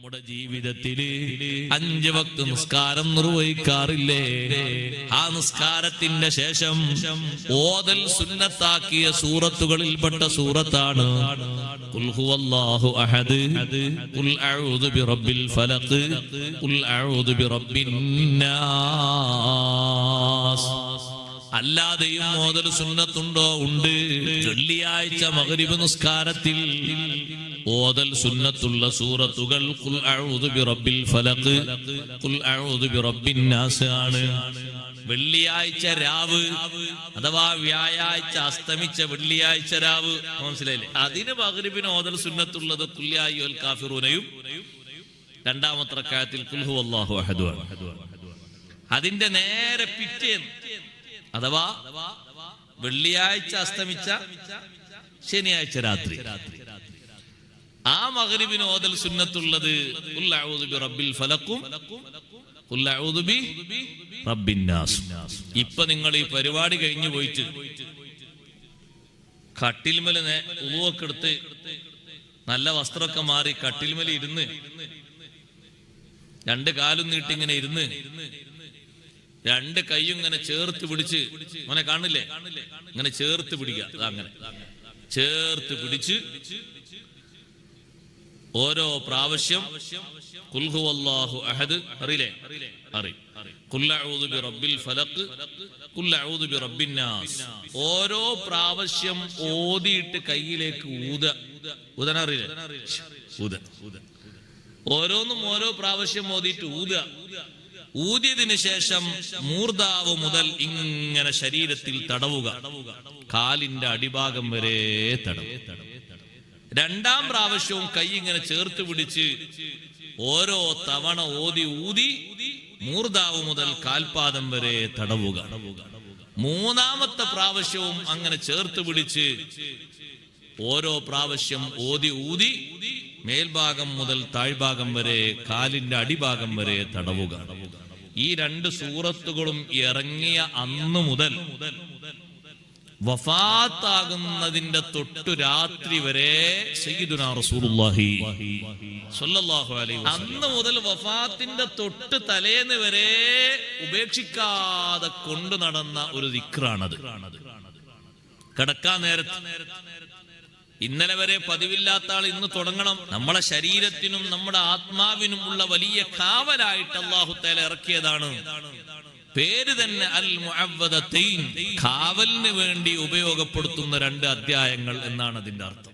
നമ്മുടെ ജീവിതത്തില് 5 വക്ത് നിസ്കാരം നിർവഹിക്കാറില്ലേ? ആ നിസ്കാരത്തിന്റെ ശേഷം ഓതൽ സുന്നത്താക്കിയ സൂറത്തുകളിൽപ്പെട്ട സൂറത്താണ് ഖുൽ ഹുവല്ലാഹു അഹദ്, ഖുൽ അഊദു ബിറബ്ബിൽ ഫലഖ്, ഖുൽ അഊദു ബിറബ്ബിൻ നാസ്. അല്ലാതെയും ഓതൽ സുന്നത്തുണ്ടോ? ഉണ്ട്. വെള്ളിയാഴ്ച മഗ്രിബ് നിസ്കാരത്തിൽ ഓതൽ സുന്നത്തുള്ള സൂറത്തുകൾ ഖുൽ അഊദു ബിറബ്ബിൽ ഫലഖ്, ഖുൽ അഊദു ബിറബ്ബിൻ നാസ് ആണ്. വെള്ളിയാഴ്ച രാവ് അഥവാ വ്യാഴാഴ്ച അസ്തമിച്ച വെള്ളിയാഴ്ച രാവ്, മനസ്സിലായില്ലേ? അതിന് മഗ്രിബിന് ഓതൽ സുന്നത്തുള്ളത് ഖുൽ യാ അയ്യുഹൽ കാഫിറൂനയും രണ്ടാമത്തെ റക്അത്തിൽ ഖുൽ ഹുവല്ലാഹു അഹദ് ആണ്. അതിന്റെ നേരെ പിറ്റേന്ന് അഥവാ വെള്ളിയാഴ്ച അസ്തമിച്ച ശനിയാഴ്ച രാത്രി ആ മഗ്രിബിന് ഓതൽ സുന്നത്തുള്ളത് ഖുൽ അഊദു ബിറബ്ബിൽ ഫലഖും ഖുൽ അഊദു ബിറബ്ബിൻ നാസ്. ഇപ്പൊ നിങ്ങൾ ഈ പരിപാടി കഴിഞ്ഞു പോയിട്ട് കട്ടിൽമേൽ ഉളുവൊക്കെ എടുത്ത് നല്ല വസ്ത്രമൊക്കെ മാറി കട്ടിൽമേൽ ഇരുന്ന് 2 കാലും നീട്ടിങ്ങനെ ഇരുന്ന് 2 കൈയും ഇങ്ങനെ ചേർത്ത് പിടിച്ച്, മോനെ കാണില്ലേ, ഇങ്ങനെ ചേർത്ത് പിടിക്കുക. അങ്ങനെ ചേർത്ത് പിടിച്ച് ഓരോ പ്രാവശ്യം ഖുൽ ഹുവല്ലാഹു അഹദ് അറിയില്ലേ? ഖുൽ അഊദു ബിറബ്ബിൽ ഫലഖ്, ഖുൽ അഊദു ബിറബ്ബിൻ നാസ് ഓരോ പ്രാവശ്യം ഓതിയിട്ട് കയ്യിലേക്ക് ഊതാൻ അറിയില്ലേ? ഓരോന്നും ഓരോ പ്രാവശ്യം ഓതിയിട്ട് ഊതിയതിനു ശേഷം മൂർധാവ് മുതൽ ഇങ്ങനെ ശരീരത്തിൽ തടവുക, കാലിന്റെ അടിഭാഗം വരെ തടവുക. 2ാം പ്രാവശ്യവും കൈ ഇങ്ങനെ ചേർത്ത് പിടിച്ച് ഓരോ തവണ ഊതി മൂർധാവ് മുതൽ കാൽപാദം വരെ തടവുക. 3ാമത്തെ പ്രാവശ്യവും അങ്ങനെ ചേർത്ത് പിടിച്ച് ഓരോ പ്രാവശ്യം ഊതി മേൽഭാഗം മുതൽ താഴ്ഭാഗം വരെ കാലിന്റെ അടിഭാഗം വരെ തടവുക. ഈ 2 സൂറത്തുകളും ഇറങ്ങിയ അന്ന് മുതൽ വഫാത്താകുന്നതിന്റെ തൊട്ടു രാത്രി വരെ സയ്യിദുനാ റസൂലുള്ളാഹി സ്വല്ലല്ലാഹു അലൈഹി വസല്ലം അന്ന് മുതൽ വഫാത്തിന്റെ തൊട്ട് തലേന്ന് വരെ ഉപേക്ഷിക്കാതെ കൊണ്ടു നടന്ന ഒരു ദിക്റാണത്. കിടക്കാൻ നേരത്ത് ഇന്നലെ വരെ പതിവില്ലാത്ത ആൾ ഇന്ന് തുടങ്ങണം. നമ്മളെ ശരീരത്തിനും നമ്മുടെ ആത്മാവിനുമുള്ള വലിയ കാവലായിട്ട് അല്ലാഹു തആല ഇറക്കിയതാണ്. പേര് തന്നെ അൽ മുഅവ്വദതൈൻ, കാവലിന് വേണ്ടി ഉപയോഗപ്പെടുത്തുന്ന 2 അധ്യായങ്ങൾ എന്നാണ് അതിന്റെ അർത്ഥം.